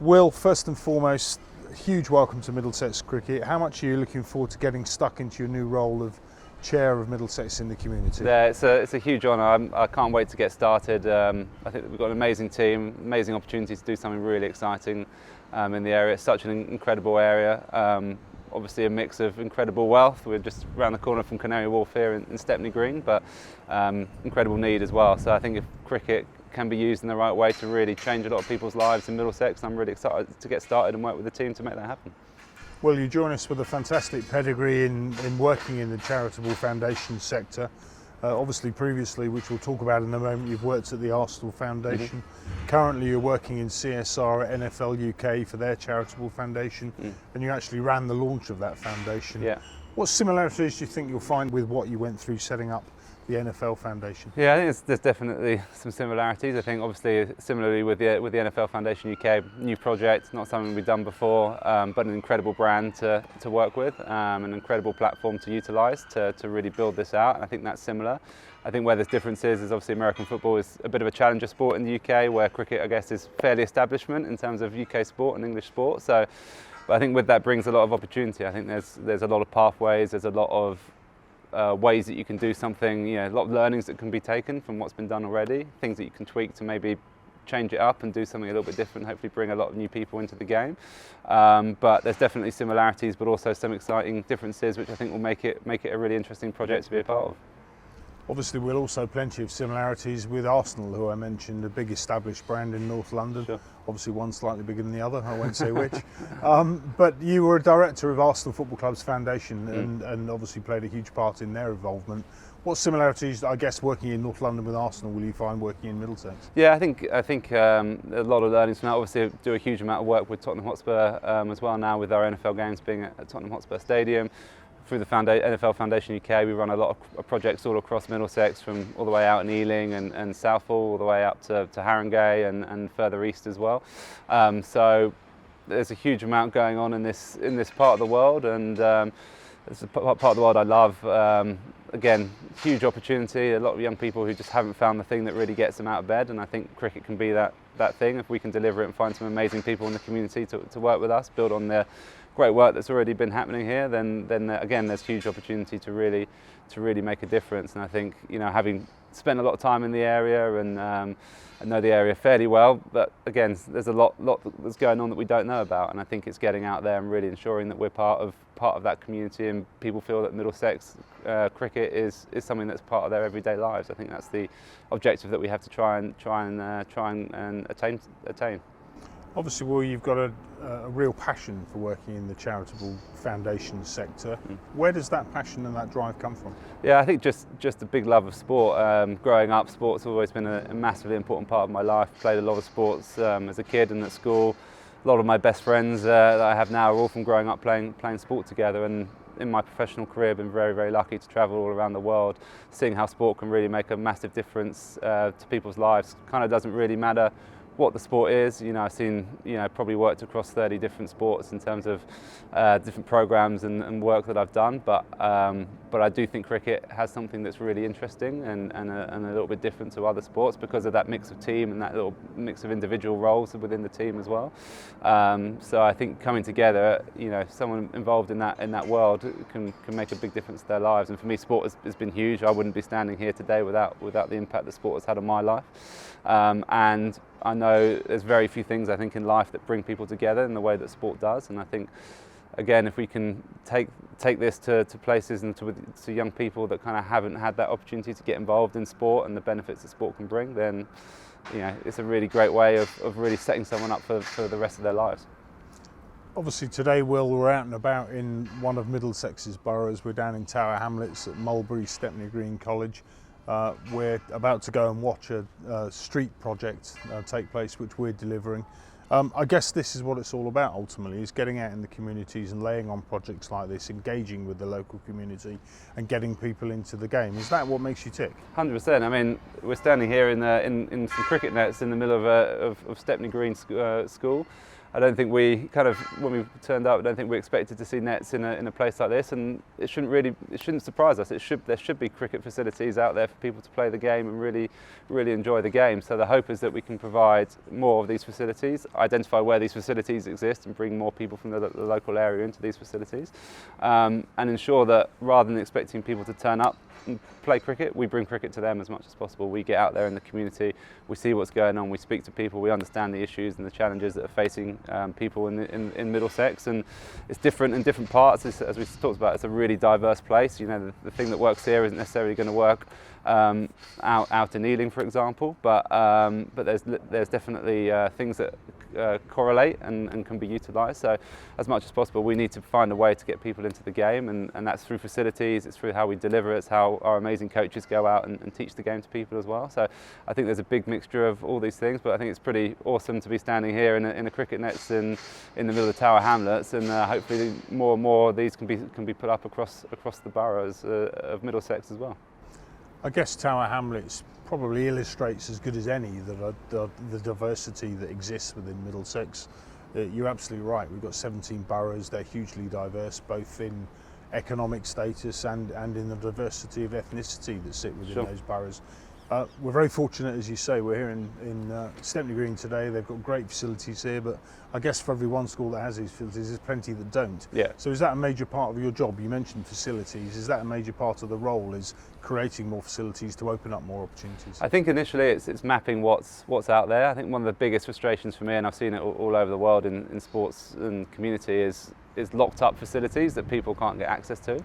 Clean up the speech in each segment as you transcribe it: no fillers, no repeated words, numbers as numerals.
Will, first and foremost, huge welcome to Middlesex Cricket. How much are you looking forward to getting stuck into your new role of Chair of Middlesex in the community? Yeah, it's a huge honour. I can't wait to get started. I think we've got an amazing team, amazing opportunity to do something really exciting in the area. It's such an incredible area. Obviously a mix of incredible wealth. We're just around the corner from Canary Wharf here in Stepney Green, but incredible need as well. So I think if cricket can be used in the right way to really change a lot of people's lives in Middlesex, I'm really excited to get started and work with the team to make that happen. Well, you join us with a fantastic pedigree in working in the charitable foundation sector. Obviously previously, which we'll talk about in a moment, you've worked at the Arsenal Foundation. Mm-hmm. Currently you're working in CSR at NFL UK for their charitable foundation, and you actually ran the launch of that foundation. Yeah. What similarities do you think you'll find with what you went through setting up the NFL Foundation? Yeah, I think there's definitely some similarities. I think obviously similarly with the NFL Foundation UK, new project, not something we've done before, but an incredible brand to work with, an incredible platform to utilise to really build this out, and I think that's similar. I think where there's differences is obviously American football is a bit of a challenger sport in the UK, where cricket, I guess, is fairly establishment in terms of UK sport and English sport. So, but I think with that brings a lot of opportunity. I think there's a lot of pathways, there's a lot of ways that you can do something, a lot of learnings that can be taken from what's been done already, things that you can tweak to maybe change it up and do something a little bit different, hopefully bring a lot of new people into the game. But there's definitely similarities, but also some exciting differences, which I think will make it a really interesting project to be a part of. Obviously, we'll also plenty of similarities with Arsenal, who I mentioned, a big established brand in North London. Sure. Obviously, one slightly bigger than the other, I won't say which. But you were a director of Arsenal Football Club's foundation and obviously played a huge part in their involvement. What similarities, I guess, working in North London with Arsenal will you find working in Middlesex? Yeah, I think a lot of learnings from that. Obviously, I do a huge amount of work with Tottenham Hotspur as well now, with our NFL games being at Tottenham Hotspur Stadium. Through the NFL Foundation UK, we run a lot of projects all across Middlesex, from all the way out in Ealing and Southall, all the way up to Haringey and further east as well. So there's a huge amount going on in this part of the world, and it's a part of the world I love. Again, huge opportunity, a lot of young people who just haven't found the thing that really gets them out of bed, and I think cricket can be that thing if we can deliver it and find some amazing people in the community to work with us, build on their great work that's already been happening here. Then again, there's huge opportunity to really make a difference. And I think, having spent a lot of time in the area and I know the area fairly well, but again, there's a lot that's going on that we don't know about, and I think it's getting out there and really ensuring that we're part of that community, and people feel that Middlesex cricket is something that's part of their everyday lives. I think that's the objective that we have to try and attain. Obviously, Will, you've got a real passion for working in the charitable foundation sector. Where does that passion and that drive come from? Yeah, I think just a big love of sport. Growing up, sports have always been a massively important part of my life. Played a lot of sports as a kid and at school. A lot of my best friends that I have now are all from growing up playing sport together, and in my professional career I've been very, very lucky to travel all around the world, seeing how sport can really make a massive difference to people's lives. Kind of doesn't really matter what the sport is. I've seen, probably worked across 30 different sports in terms of different programs and work that I've done, but I do think cricket has something that's really interesting and a little bit different to other sports because of that mix of team and that little mix of individual roles within the team as well. So I think coming together, someone involved in that world can make a big difference to their lives. And for me, sport has been huge. I wouldn't be standing here today without the impact that sport has had on my life. And I know there's very few things, I think, in life that bring people together in the way that sport does, and I think, again, if we can take this to places and to young people that kind of haven't had that opportunity to get involved in sport and the benefits that sport can bring, then it's a really great way of really setting someone up for the rest of their lives. Obviously today, Will, we're out and about in one of Middlesex's boroughs. We're down in Tower Hamlets at Mulberry Stepney Green College. We're about to go and watch a street project take place, which we're delivering. I guess this is what it's all about ultimately, is getting out in the communities and laying on projects like this, engaging with the local community and getting people into the game. Is that what makes you tick? 100%. I mean, we're standing here in some cricket nets in the middle of Stepney Green School. I don't think we when we turned up, I don't think we expected to see nets in a place like this, and it shouldn't surprise us. There should be cricket facilities out there for people to play the game and really enjoy the game. So the hope is that we can provide more of these facilities, identify where these facilities exist, and bring more people from the local area into these facilities, and ensure that rather than expecting people to turn up and play cricket, we bring cricket to them as much as possible. We get out there in the community, we see what's going on, we speak to people, we understand the issues and the challenges that are facing people in Middlesex, and it's different in different parts. As we talked about, it's a really diverse place. You know, the thing that works here isn't necessarily going to work out in Ealing, for example, but there's definitely things that correlate and can be utilised. So as much as possible, we need to find a way to get people into the game, and that's through facilities, it's through how we deliver, it's how our amazing coaches go out and teach the game to people as well. So I think there's a big mixture of all these things, but I think it's pretty awesome to be standing here in a cricket nets in the middle of Tower Hamlets, and hopefully more and more of these can be put up across the boroughs of Middlesex as well. I guess Tower Hamlets probably illustrates as good as any the diversity that exists within Middlesex. You're absolutely right. We've got 17 boroughs. They're hugely diverse, both in economic status and in the diversity of ethnicity that sit within those boroughs. We're very fortunate, as you say. We're here in Stepney Green today. They've got great facilities here, but I guess for every one school that has these facilities, there's plenty that don't. Yeah. So is that a major part of your job? You mentioned facilities. Is that a major part of the role, is creating more facilities to open up more opportunities? I think initially it's mapping what's out there. I think one of the biggest frustrations for me, and I've seen it all over the world in sports and community, is locked up facilities that people can't get access to.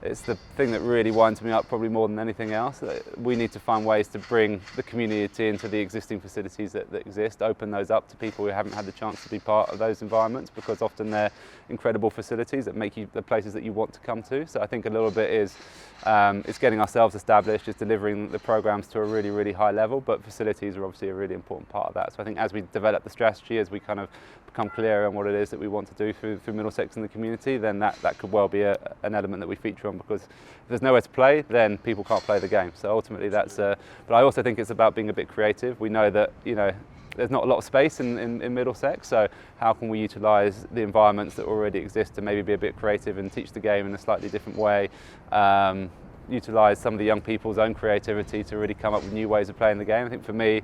It's the thing that really winds me up probably more than anything else. We need to find ways to bring the community into the existing facilities that exist, open those up to people who haven't had the chance to be part of those environments, because often they're incredible facilities that make you the places that you want to come to. So I think a little bit is it's getting ourselves established, is delivering the programs to a really high level, but facilities are obviously a really important part of that. So I think as we develop the strategy, as we kind of become clear on what it is that we want to do through Middlesex and the community, then that could well be an element that we feature on, because if there's nowhere to play, then people can't play the game. So ultimately that's, but I also think it's about being a bit creative. We know that, you know, there's not a lot of space in Middlesex, so how can we utilise the environments that already exist to maybe be a bit creative and teach the game in a slightly different way, utilise some of the young people's own creativity to really come up with new ways of playing the game. I think for me,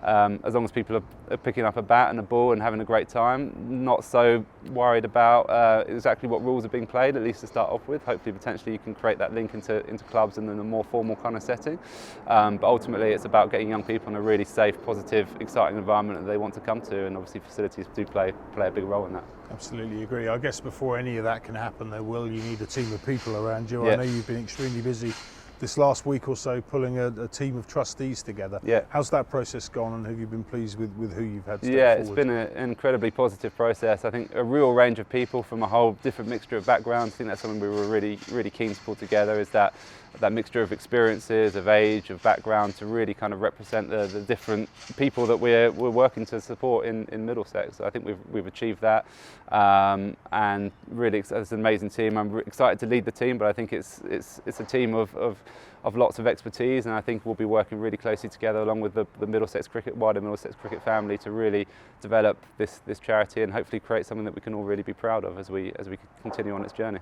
as long as people are picking up a bat and a ball and having a great time, not so worried about exactly what rules are being played, at least to start off with. Hopefully, potentially you can create that link into clubs and in a more formal kind of setting. But ultimately, it's about getting young people in a really safe, positive, exciting environment that they want to come to, and obviously facilities do play a big role in that. Absolutely agree. I guess before any of that can happen, you need a team of people around you. Yeah. I know you've been extremely busy this last week or so pulling a team of trustees together. Yeah. How's that process gone, and have you been pleased with who you've had step Yeah, forward? it's been an incredibly positive process. I think a real range of people from a whole different mixture of backgrounds. I think that's something we were really keen to pull together, is that mixture of experiences, of age, of background, to really kind of represent the different people that we're working to support in Middlesex. So I think we've achieved that, and really it's an amazing team. I'm excited to lead the team, but I think it's a team of lots of expertise, and I think we'll be working really closely together along with the wider Middlesex cricket family, to really develop this charity and hopefully create something that we can all really be proud of as we continue on its journey.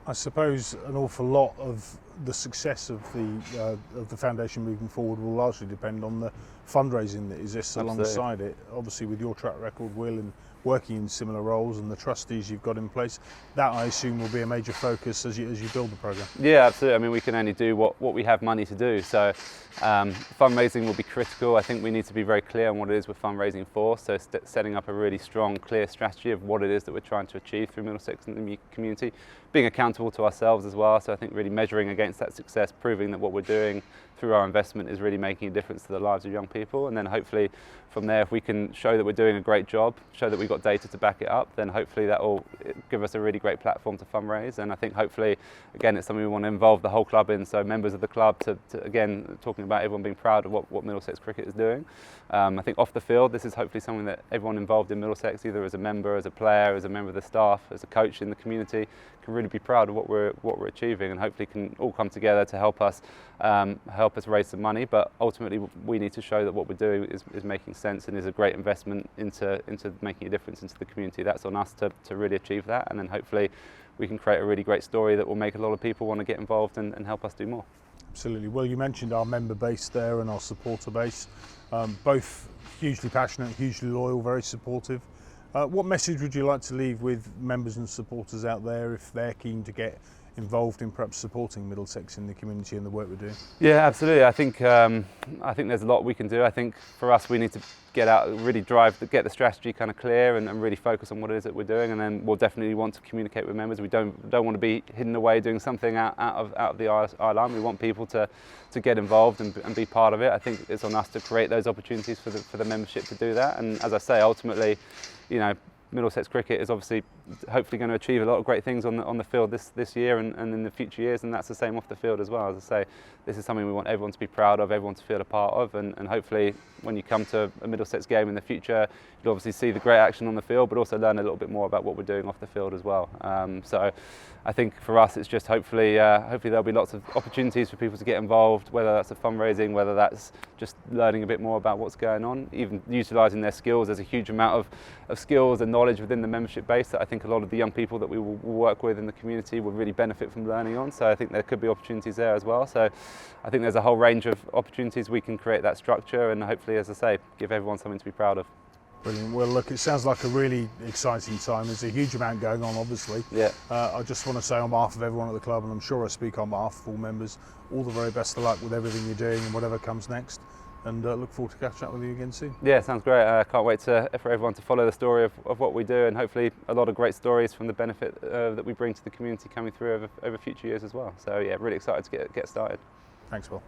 I suppose an awful lot of the success of the foundation moving forward will largely depend on the fundraising that exists alongside it. Obviously, with your track record, Will, and working in similar roles, and the trustees you've got in place, that I assume will be a major focus as you build the programme. Yeah, absolutely. I mean, we can only do what we have money to do. So fundraising will be critical. I think we need to be very clear on what it is we're fundraising for. So setting up a really strong, clear strategy of what it is that we're trying to achieve through Middlesex and the community, being accountable to ourselves as well. So I think really measuring against that success, proving that what we're doing through our investment is really making a difference to the lives of young people. And then hopefully from there, if we can show that we're doing a great job, show that we've got data to back it up, then hopefully that will give us a really great platform to fundraise. And I think hopefully, again, it's something we want to involve the whole club in. So members of the club to again, talking about everyone being proud of what Middlesex cricket is doing. I think off the field, this is hopefully something that everyone involved in Middlesex, either as a member, as a player, as a member of the staff, as a coach in the community, can really be proud of what we're achieving, and hopefully can all come together to help us help us raise some money, but ultimately we need to show that what we're doing is making sense and is a great investment into making a difference into the community. That's on us to really achieve that, and then hopefully we can create a really great story that will make a lot of people want to get involved and help us do more. Absolutely. Well, you mentioned our member base there and our supporter base, both hugely passionate, hugely loyal, very supportive. What message would you like to leave with members and supporters out there if they're keen to get involved in perhaps supporting Middlesex in the community and the work we're doing? Yeah, absolutely. I think there's a lot we can do. I think for us we need to get out, really get the strategy kind of clear and really focus on what it is that we're doing, and then we'll definitely want to communicate with members. We don't want to be hidden away doing something out of the eye line. We want people to get involved and be part of it. I think it's on us to create those opportunities for the membership to do that. And as I say, ultimately, Middlesex cricket is obviously hopefully going to achieve a lot of great things on the field this year and in the future years, and that's the same off the field as well. As I say, this is something we want everyone to be proud of, everyone to feel a part of, and hopefully when you come to a Middlesex game in the future, you'll obviously see the great action on the field, but also learn a little bit more about what we're doing off the field as well. So I think for us it's just hopefully there'll be lots of opportunities for people to get involved, whether that's a fundraising, whether that's just learning a bit more about what's going on, even utilising their skills. There's a huge amount of skills and knowledge within the membership base that I think a lot of the young people that we will work with in the community will really benefit from learning on. So I think there could be opportunities there as well. So I think there's a whole range of opportunities we can create that structure, and hopefully, as I say, give everyone something to be proud of. Brilliant. Well, look, it sounds like a really exciting time. There's a huge amount going on, obviously. Yeah. I just want to say on behalf of everyone at the club, and I'm sure I speak on behalf of all members, all the very best of luck with everything you're doing and whatever comes next. And look forward to catching up with you again soon. Yeah, sounds great. I can't wait for everyone to follow the story of what we do, and hopefully a lot of great stories from the benefit that we bring to the community coming through over future years as well. So yeah, really excited to get started. Thanks, Will.